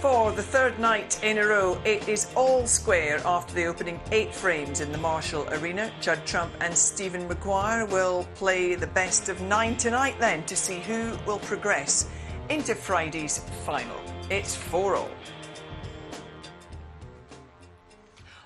For the third night in a row, it is all square after the opening 8 frames in the Marshall Arena. Judd Trump and Stephen Maguire will play the best of 9 tonight then to see who will progress into Friday's final. It's 4-all.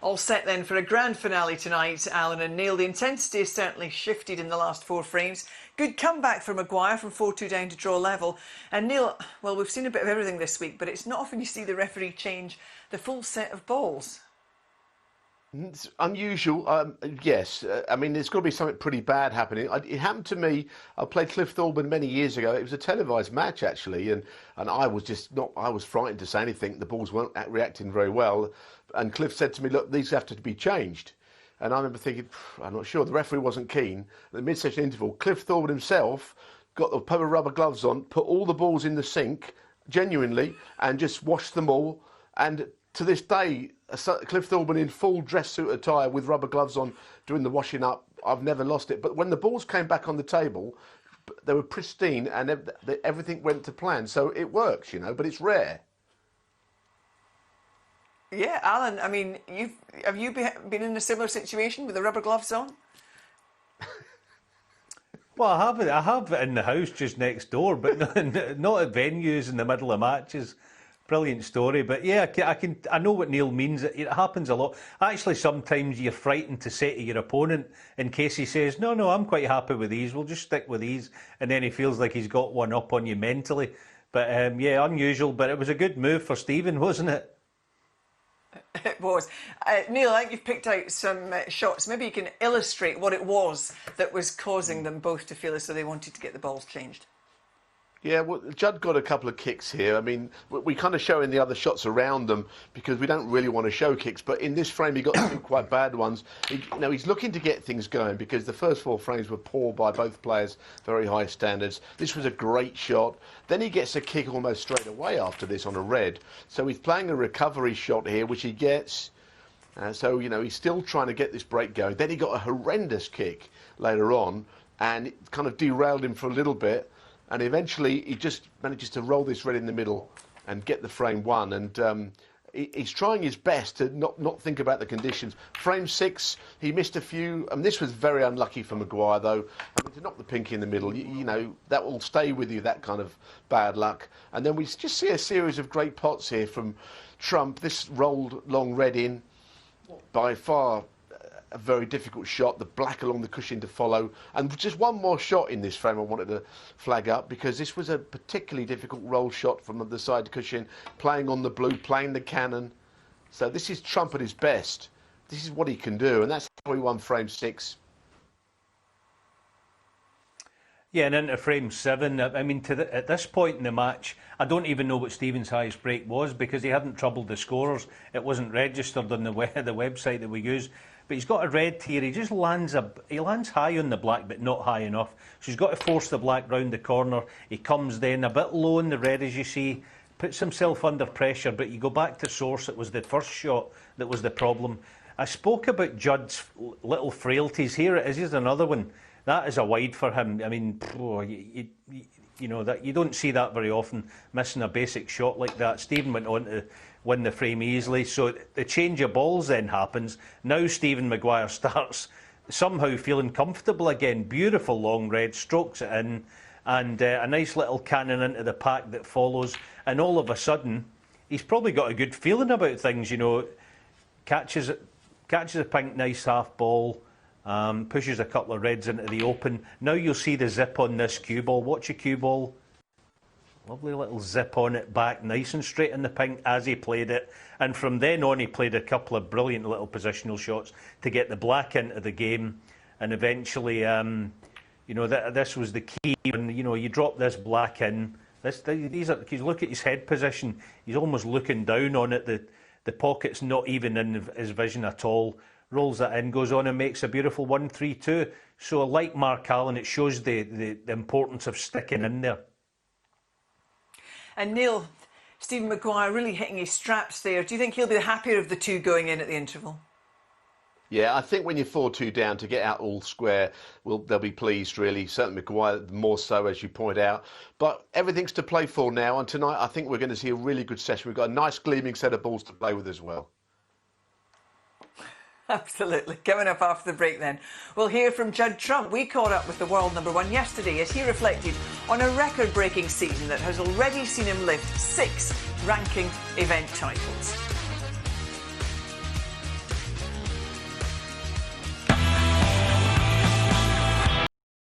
All set then for a grand finale tonight, Alan and Neil. The intensity has certainly shifted in the last 4 frames. Good comeback for Maguire from 4-2 down to draw level. And Neil, well, we've seen a bit of everything this week, but it's not often you see the referee change the full set of balls. It's unusual, yes. I mean, there's got to be something pretty bad happening. It happened to me. I played Cliff Thorburn many years ago. It was a televised match, actually, and I was just not. I was frightened to say anything. The balls weren't reacting very well, and Cliff said to me, "Look, these have to be changed." And I remember thinking, I'm not sure. The referee wasn't keen. At the mid-session interval, Cliff Thorburn himself got the pair of rubber gloves on, put all the balls in the sink, genuinely, and just washed them all. And to this day, Cliff Thorburn in full dress suit attire with rubber gloves on, doing the washing up. I've never lost it. But when the balls came back on the table, they were pristine and everything went to plan. So it works, you know, but it's rare. Yeah, Alan, I mean, have you been in a similar situation with the rubber gloves on? Well, I have it in the house just next door, but not at venues in the middle of matches. Brilliant story, but yeah, I know what Neil means. It happens a lot. Actually, sometimes you're frightened to say to your opponent in case he says, "No, I'm quite happy with these. We'll just stick with these," and then he feels like he's got one up on you mentally. But yeah, unusual. But it was a good move for Stephen, wasn't it? It was. Neil, I think you've picked out some shots. Maybe you can illustrate what it was that was causing them both to feel as though they wanted to get the balls changed. Yeah, well, Judd got a couple of kicks here. I mean, we kind of show in the other shots around them because we don't really want to show kicks. But in this frame, he got 2 quite bad ones. He's looking to get things going because the first 4 frames were poor by both players, very high standards. This was a great shot. Then he gets a kick almost straight away after this on a red. So he's playing a recovery shot here, which he gets. So, you know, he's still trying to get this break going. Then he got a horrendous kick later on, and it kind of derailed him for a little bit. And eventually, he just manages to roll this red in the middle and get the frame won. And he's trying his best to not think about the conditions. Frame 6, he missed a few. And this was very unlucky for Maguire, though. I mean, to knock the pinky in the middle, you know, that will stay with you, that kind of bad luck. And then we just see a series of great pots here from Trump. This rolled long red in, by far a very difficult shot, the black along the cushion to follow. And just one more shot in this frame I wanted to flag up, because this was a particularly difficult roll shot from the side cushion, playing on the blue, playing the cannon. So this is Trump at his best. This is what he can do, and that's how he won frame 6. Yeah, and into frame 7. I mean, at this point in the match, I don't even know what Stephen's highest break was because he hadn't troubled the scorers. It wasn't registered on the website that we use. But he's got a red here. He just lands high on the black, but not high enough. So he's got to force the black round the corner. He comes then a bit low on the red, as you see, puts himself under pressure. But you go back to source. It was the first shot that was the problem. I spoke about Judd's little frailties. Here it is. Here's another one. That is a wide for him. I mean, you know that you don't see that very often. Missing a basic shot like that. Stephen went on to win the frame easily. So the change of balls then happens. Now Stephen Maguire starts somehow feeling comfortable again. Beautiful long red, strokes it in, and a nice little cannon into the pack that follows. And all of a sudden, he's probably got a good feeling about things. You know, catches a pink nice half ball. Pushes a couple of reds into the open. Now you'll see the zip on this cue ball. Watch a cue ball. Lovely little zip on it back, nice and straight in the pink as he played it. And from then on, he played a couple of brilliant little positional shots to get the black into the game. And eventually, you know, this was the key. When, you know, you drop this black in, you look at his head position, he's almost looking down on it. The pocket's not even in his vision at all. Rolls that in, goes on and makes a beautiful 1-3-2. So like Mark Allen, it shows the importance of sticking in there. And Neil, Stephen Maguire really hitting his straps there. Do you think he'll be the happier of the two going in at the interval? Yeah, I think when you're 4-2 down, to get out all square, they'll be pleased, really. Certainly Maguire more so, as you point out. But everything's to play for now, and tonight I think we're going to see a really good session. We've got a nice gleaming set of balls to play with as well. Absolutely. Coming up after the break then, we'll hear from Judd Trump. We caught up with the world #1 yesterday as he reflected on a record-breaking season that has already seen him lift 6 ranking event titles.